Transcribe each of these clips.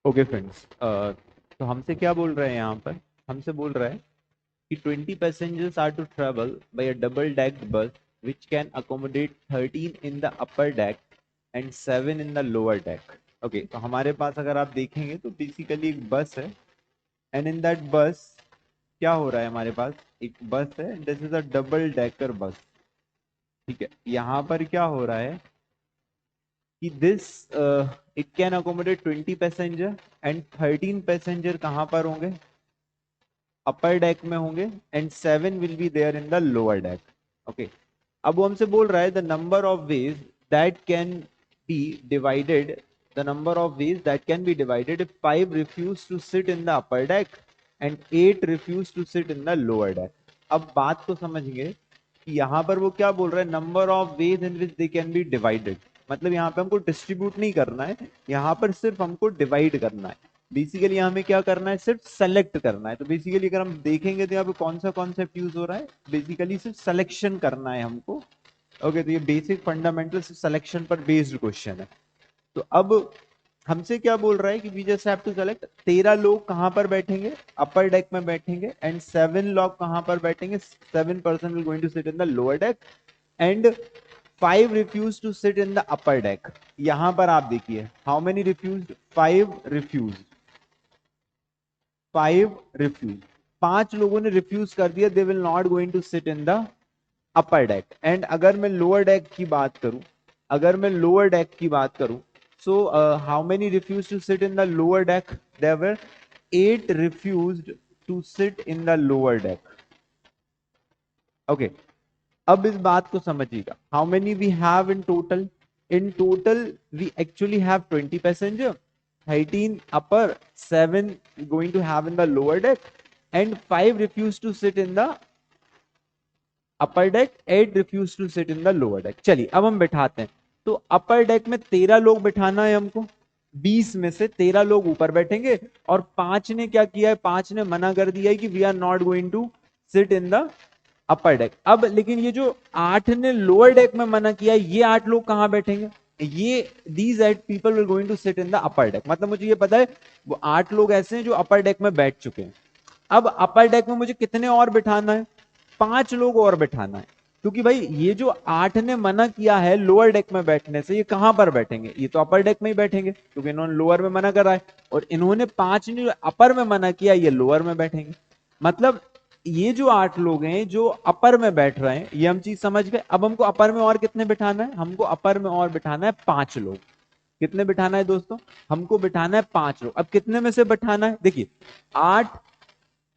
Okay friends, तो हमसे क्या बोल रहे हैं यहाँ पर? हमसे बोल रहा है कि 20 passengers are to travel by a double decked bus which can accommodate 13 in the upper deck and 7 in the lower deck. Okay, तो हमारे पास अगर आप देखेंगे तो बेसिकली एक बस है एंड इन दैट बस क्या हो रहा है? हमारे पास एक बस है, this is a double decker bus. ठीक है, यहाँ पर क्या हो रहा है कि this it can accommodate 20 passenger and 13 passenger कहाँ पर होंगे? अपर डेक में होंगे and 7 will be there in the lower deck. Okay, अब वो हमसे बोल रहा है the number of ways that can be divided, the number of ways that can be divided if 5 refuse to sit in the upper deck and 8 refuse to sit in the lower deck. अब बात को समझिए कि यहाँ पर वो क्या बोल रहा है, number of ways in which they can be divided. मतलब यहाँ पे हमको डिस्ट्रीब्यूट नहीं करना है, यहाँ पर सिर्फ हमको डिवाइड करना है। बेसिकली हमें क्या करना है, सिर्फ सेलेक्ट करना है। तो बेसिकली अगर हम देखेंगे तो यहाँ पे कौन सा कॉन्सेप्ट यूज हो रहा है, बेसिकली सिर्फ सिलेक्शन करना है हमको। ओके, तो ये बेसिक फंडामेंटल सिलेक्शन पर बेस्ड क्वेश्चन है। तो अब हमसे क्या बोल रहा है कि we just have to select 13 लोग कहां पर बैठेंगे, अपर डेक में बैठेंगे एंड 7 लोग कहां पर बैठेंगे, 7 person will going to sit in the lower deck and 5 refuse to sit in the upper deck. यहां पर आप देखिए how many refuse, 5 refuse, 5 refuse, 5 लोगों ने रिफ्यूज कर दिया, they will not going to sit in the upper deck. And अगर मैं लोअर डेक की बात करूं, अगर मैं लोअर डेक की बात करूं, so how many refused to sit in the lower deck? There were 8 refused to sit in the lower deck. Okay, अब इस बात को समझिएगा, how many we have in total? In total we actually have 20 passenger, 13 upper, 7 going to have in the lower deck and 5 refused to sit in the upper deck, 8 refuse to sit in the lower deck. चलिए अब हम बैठाते हैं। तो अपर deck में 13 लोग बैठाना है हमको, 20 में से 13 लोग ऊपर बैठेंगे और 5 ने क्या किया है, 5 ने मना कर दिया है कि we are not going to sit in the upper deck. अब लेकिन ये जो 8 ने लोअर डेक में मना किया है, ये 8 लोग कहां बैठेंगे? ये these 8 people will going to sit in the upper deck. मतलब मुझे ये पता है वो 8 लोग ऐसे हैं जो अपर डेक में बैठ चुके हैं। अब अपर डेक में मुझे कितने और बिठाना है? 5 लोग और बिठाना है, क्योंकि भाई ये जो 8 ने मना किया है लोअर डेक में बैठने से, ये कहां पर बैठेंगे? ये तो अपर डेक में ही बैठेंगे, क्योंकि इन्होंने लोअर में मना करा है। और इन्होंने 5 ने अपर में मना किया, ये लोअर में बैठेंगे। मतलब ये जो 8 लोग हैं जो अपर में बैठ रहे हैं, ये हम चीज समझ गए। अब हमको अपर में और कितने बिठाना है? हमको अपर में और बिठाना है 5 लोग। कितने बिठाना है दोस्तों? हमको बिठाना है 5 लोग। अब कितने में से बिठाना है? देखिए 8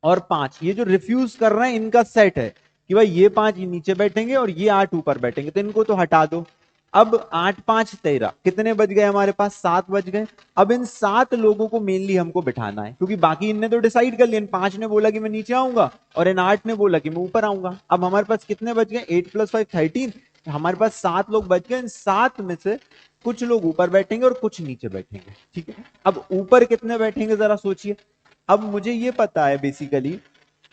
और 5, ये जो रिफ्यूज कर रहे हैं इनका सेट है कि भाई ये 5 नीचे बैठेंगे और ये 8 ऊपर बैठेंगे, तो इनको तो हटा दो। अब 8 5 13, कितने बच गए हमारे पास? 7 बच गए। अब इन 7 लोगों को मेनली हमको बिठाना है, क्योंकि बाकी इनने तो डिसाइड कर लिया। इन 5 ने बोला कि मैं नीचे आऊंगा और इन 8 ने बोला कि मैं ऊपर आऊंगा। अब हमारे पास कितने बच गए? 8 + 5 13। हमारे पास 7 लोग बच गए। इन 7 में से कुछ लोग ऊपर बैठेंगे और कुछ नीचे बैठेंगे। ठीक है, अब ऊपर कितने बैठेंगे जरा सोचिए। अब मुझे ये पता है बेसिकली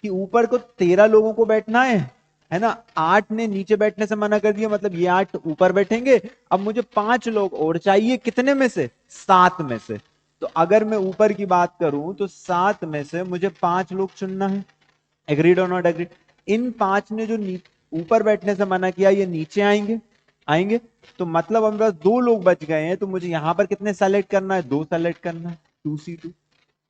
कि ऊपर को 13 लोगों को बैठना है ना। 8 ने नीचे बैठने से मना कर दिया, मतलब ये 8 ऊपर बैठेंगे। अब मुझे 5 लोग और चाहिए, कितने में से? 7 में से। तो अगर मैं ऊपर की बात करूं तो 7 में से मुझे 5 लोग चुनना है। एग्रीड और नॉट एग्रीड? इन 5 ने जो ऊपर बैठने से मना किया, ये नीचे आएंगे, आएंगे। तो मतलब हमारे पास 2 लोग बच गए हैं। तो मुझे यहां पर कितने सेलेक्ट करना है? 2 सेलेक्ट करना है, 2C2।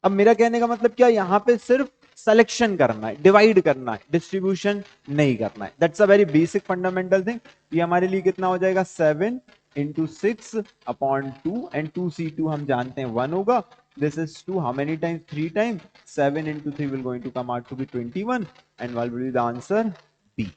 अब मेरा कहने का मतलब क्या, यहां पे सिर्फ सिलेक्शन करना है, डिवाइड करना है, डिस्ट्रीब्यूशन नहीं करना है। That's a very basic fundamental thing. ये हमारे लिए कितना हो जाएगा? 7 × 6/2 एंड 2C2 हम जानते हैं 1 होगा। This is 2, how many times? 3 times. 7 × 3 will going to come out to be 21 and what will be the answer? B.